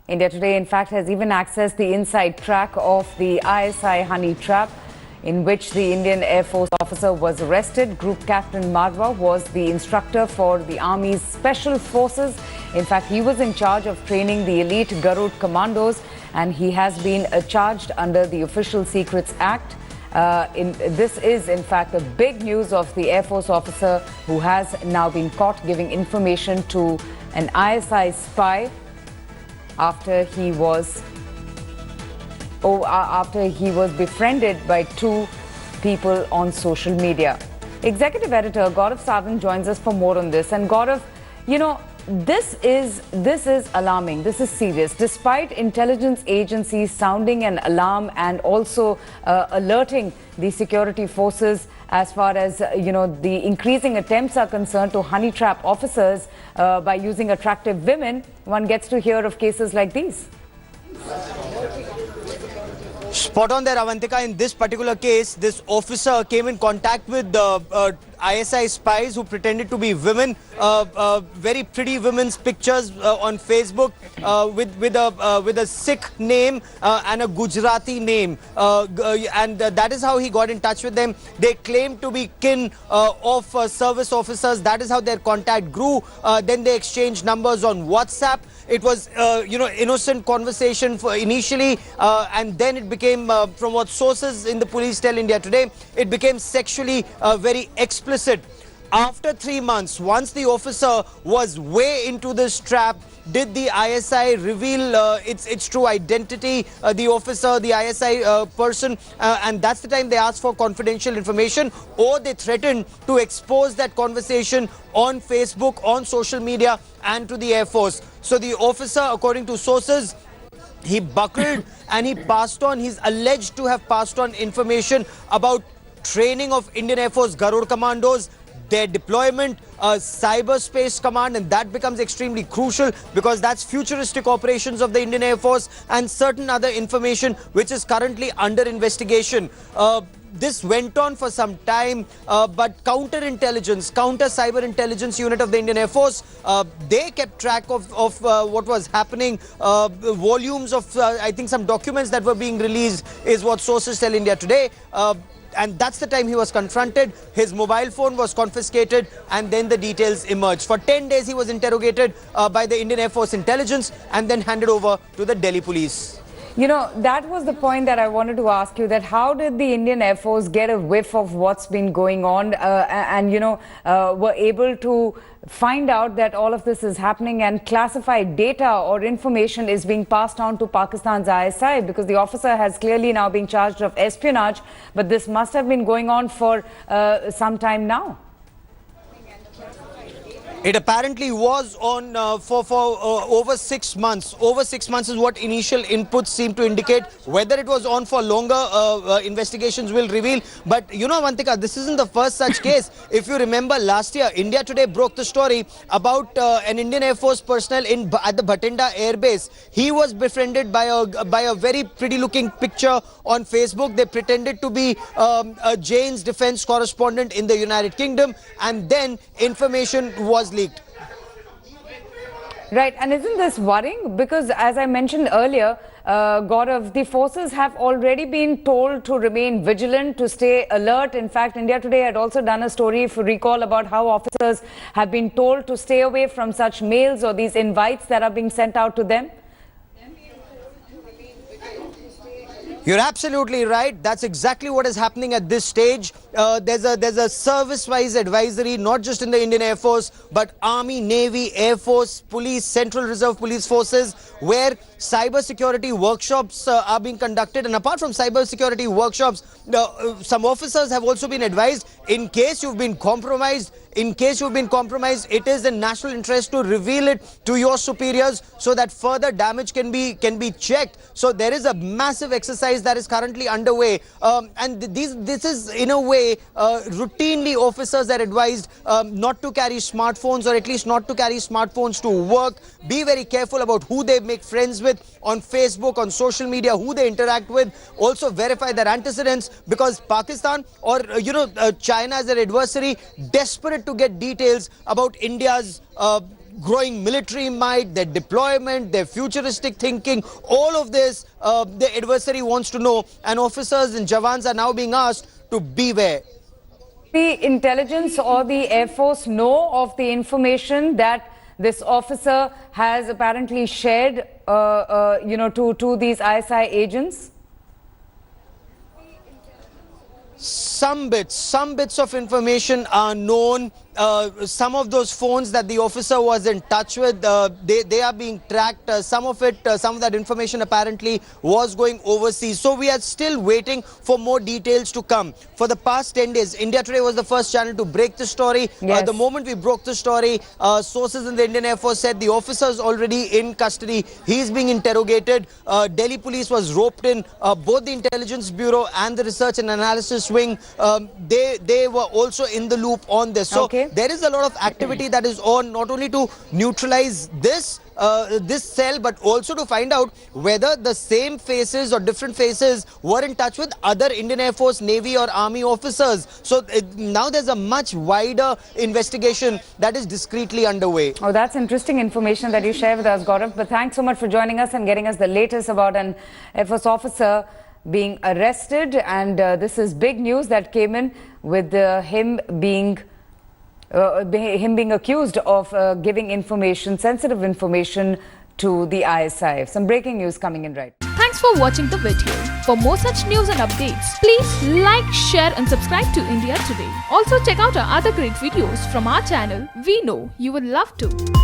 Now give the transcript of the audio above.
India Today, in fact, has even accessed the inside track of the ISI honey trap, in which the Indian Air Force officer was arrested. Group Captain Marwaha was the instructor for the Army's Special Forces. In fact, he was in charge of training the elite Garud commandos, and he has been charged under the Official Secrets Act. This is, in fact, the big news of the Air Force officer who has now been caught giving information to an ISI spy after he was befriended by two people on social media. Executive Editor Gaurav Savant joins us for more on this. And Gaurav, you know, this is alarming. This is serious. Despite intelligence agencies sounding an alarm and also alerting the security forces as far as the increasing attempts are concerned to honey trap officers by using attractive women, one gets to hear of cases like these. Spot on there, Avantika. In this particular case, this officer came in contact with the ISI spies who pretended to be women, very pretty women's pictures on Facebook with a Sikh name and a Gujarati name, and that is how he got in touch with them. They claimed to be kin of service officers. That is how their contact grew. Then they exchanged numbers on WhatsApp. It was innocent conversation for initially, and then it became, from what sources in the police tell India Today, it became sexually very explicit. After 3 months, once the officer was way into this trap, did the ISI reveal its true identity, the officer, the ISI person, and that's the time they asked for confidential information, or they threatened to expose that conversation on Facebook, on social media, and to the Air Force. So the officer, according to sources, he buckled and he passed on, he's alleged to have passed on information about training of Indian Air Force Garud commandos, their deployment, cyberspace command, and that becomes extremely crucial because that's futuristic operations of the Indian Air Force, and certain other information which is currently under investigation. This went on for some time, but counterintelligence, counter-cyber intelligence unit of the Indian Air Force, they kept track of what was happening. Volumes of, I think, some documents that were being released is what sources tell India Today. And that's the time he was confronted. His mobile phone was confiscated, and then the details emerged. For 10 days, he was interrogated by the Indian Air Force intelligence and then handed over to the Delhi police. You know, that was the point that I wanted to ask you, that how did the Indian Air Force get a whiff of what's been going on and were able to find out that all of this is happening and classified data or information is being passed on to Pakistan's ISI, because the officer has clearly now been charged of espionage, but this must have been going on for some time now. It apparently was on for over 6 months. Over 6 months is what initial inputs seem to indicate. Whether it was on for longer, investigations will reveal. But you know, Avantika, this isn't the first such case. If you remember last year, India Today broke the story about an Indian Air Force personnel at the Bhatinda Air Base. He was befriended by a very pretty-looking picture on Facebook. They pretended to be a Jane's defense correspondent in the United Kingdom, and then information was leaked. Right, and isn't this worrying? Because as I mentioned earlier, Gaurav, the forces have already been told to remain vigilant, to stay alert. In fact, India Today had also done a story, if you recall, about how officers have been told to stay away from such mails or these invites that are being sent out to them. You're absolutely right. That's exactly what is happening at this stage. There's a service-wise advisory, not just in the Indian Air Force, but Army, Navy, Air Force, Police, Central Reserve Police Forces, where cybersecurity workshops are being conducted. And apart from cybersecurity workshops, some officers have also been advised, in case you've been compromised, it is in national interest to reveal it to your superiors so that further damage can be checked. So there is a massive exercise that is currently underway, and this is in a way routinely officers are advised not to carry smartphones, or at least not to carry smartphones to work. Be very careful about who they make friends with on Facebook, on social media, who they interact with. Also verify their antecedents, because Pakistan or China as their adversary, desperate to get details about India's growing military might, their deployment, their futuristic thinking, all of this the adversary wants to know, and officers and jawans are now being asked to beware. The intelligence or the Air Force know of the information that this officer has apparently shared, to these ISI agents? Some bits of information are known. Some of those phones that the officer was in touch with, they are being tracked. Some of that information apparently was going overseas. So we are still waiting for more details to come. For the past 10 days, India Today was the first channel to break the story. Yes. The moment we broke the story, sources in the Indian Air Force said the officer is already in custody. He is being interrogated. Delhi police was roped in. Both the Intelligence Bureau and the Research and Analysis Wing, they were also in the loop on this. So there is a lot of activity that is on, not only to neutralize this cell, but also to find out whether the same faces or different faces were in touch with other Indian Air Force, Navy or Army officers. So now there's a much wider investigation that is discreetly underway. Oh, that's interesting information that you share with us, Gaurav. But thanks so much for joining us and getting us the latest about an Air Force officer being arrested. And this is big news that came in with him being accused of giving information, sensitive information to the ISI. Some breaking news coming in right. Thanks for watching the video. For more such news and updates, please like, share and subscribe to India Today. Also check out our other great videos from our channel. We know you would love to.